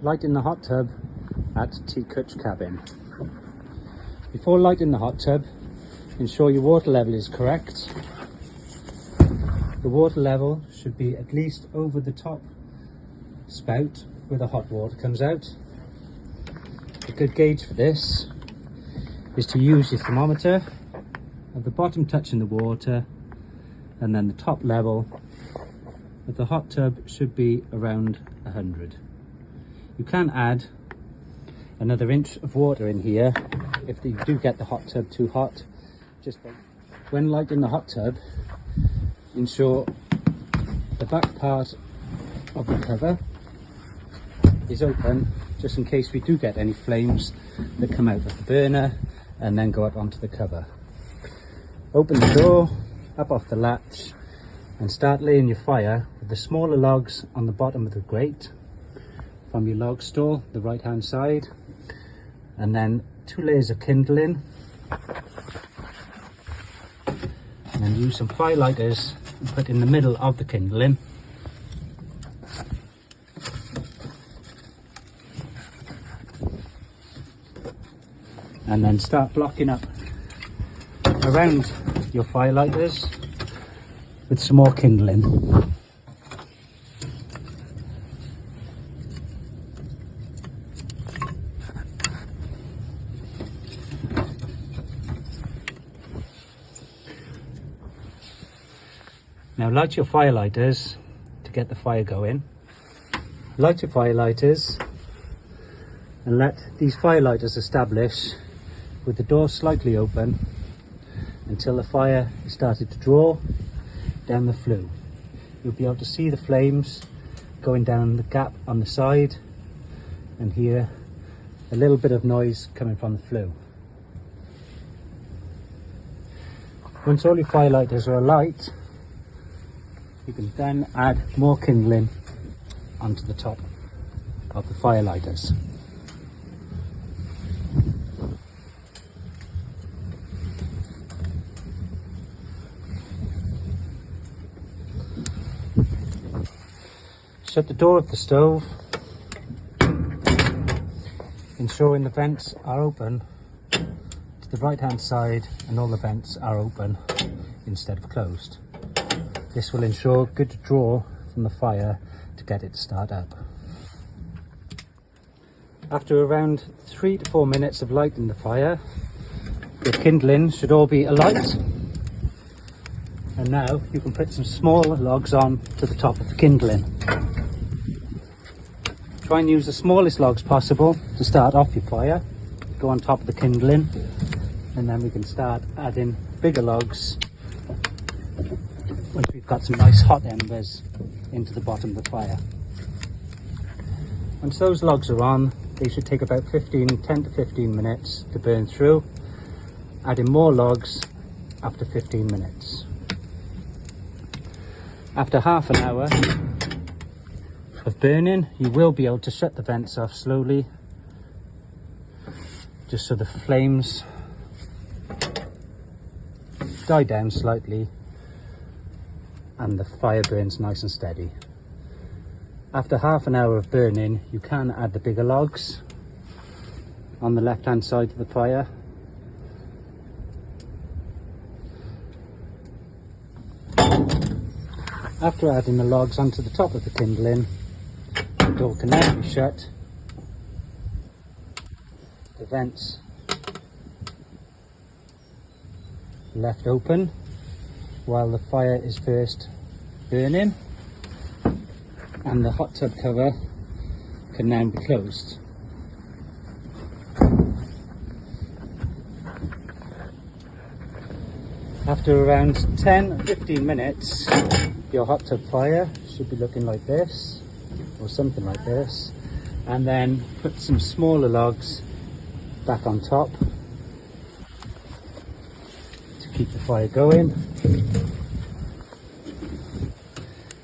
lighting the hot tub at Cwtch cabin. Before lighting the hot tub, ensure your water level is correct. The water level should be at least over the top spout where the hot water comes out. A good gauge for this is to use your thermometer at the bottom touching the water, and then the top level of the hot tub should be around 100. You can add another inch of water in here if you do get the hot tub too hot. When lighting the hot tub, ensure the back part of the cover is open, just in case we do get any flames that come out of the burner and then go up onto the cover. Open the door up off the latch and start laying your fire with the smaller logs on the bottom of the grate from your log store, the right hand side, and then 2 layers of kindling, and then use some fire lighters and put in the middle of the kindling. And then start blocking up around your fire lighters with some more kindling. Now light your fire lighters to get the fire going. Light your fire lighters and let these fire lighters establish with the door slightly open until the fire is started to draw down the flue. You'll be able to see the flames going down the gap on the side and hear a little bit of noise coming from the flue. Once all your fire lighters are alight, you can then add more kindling onto the top of the fire lighters. Shut the door of the stove, ensuring the vents are open to the right hand side and all the vents are open instead of closed. This will ensure good draw from the fire to get it to start up. After around 3 to 4 minutes of lighting the fire, your kindling should all be alight. And now you can put some small logs on to the top of the kindling. Try and use the smallest logs possible to start off your fire. Go on top of the kindling, and then we can start adding bigger logs once we've got some nice hot embers into the bottom of the fire. Once those logs are on, they should take about 10 to 15 minutes to burn through, adding more logs after 15 minutes. After half an hour of burning, you will be able to shut the vents off slowly, just so the flames die down slightly and the fire burns nice and steady. After half an hour of burning, you can add the bigger logs on the left hand side of the fire. After adding the logs onto the top of the kindling, the door can now be shut, the vents left open while the fire is first burning, and the hot tub cover can now be closed. After around 10-15 minutes, your hot tub fire should be looking like this, or something like this, and then put some smaller logs back on top to keep the fire going.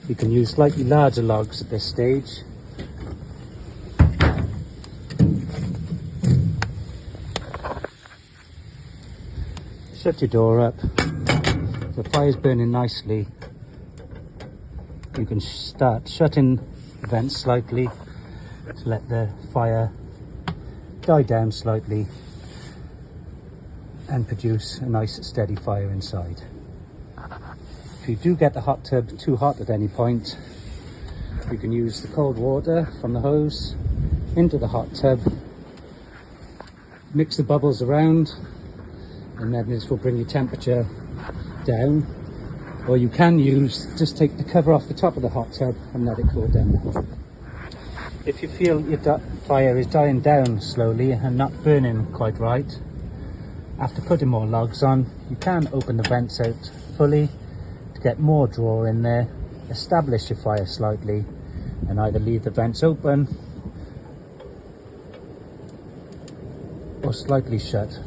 You can use slightly larger logs at this stage. Shut your door up. The fire's burning nicely. You can start shutting the vents slightly to let the fire die down slightly and produce a nice steady fire inside. If you do get the hot tub too hot at any point, you can use the cold water from the hose into the hot tub, mix the bubbles around, and then this will bring your temperature down. Or you can just take the cover off the top of the hot tub and let it cool down. If you feel your fire is dying down slowly and not burning quite right, after putting more logs on, you can open the vents out fully to get more draw in there, establish your fire slightly, and either leave the vents open or slightly shut.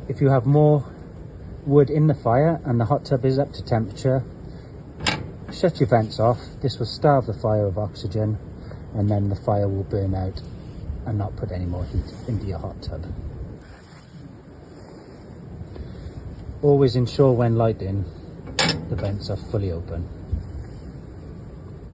If you have more wood in the fire and the hot tub is up to temperature, shut your vents off. This will starve the fire of oxygen, and then the fire will burn out and not put any more heat into your hot tub. Always ensure when lighting, the vents are fully open.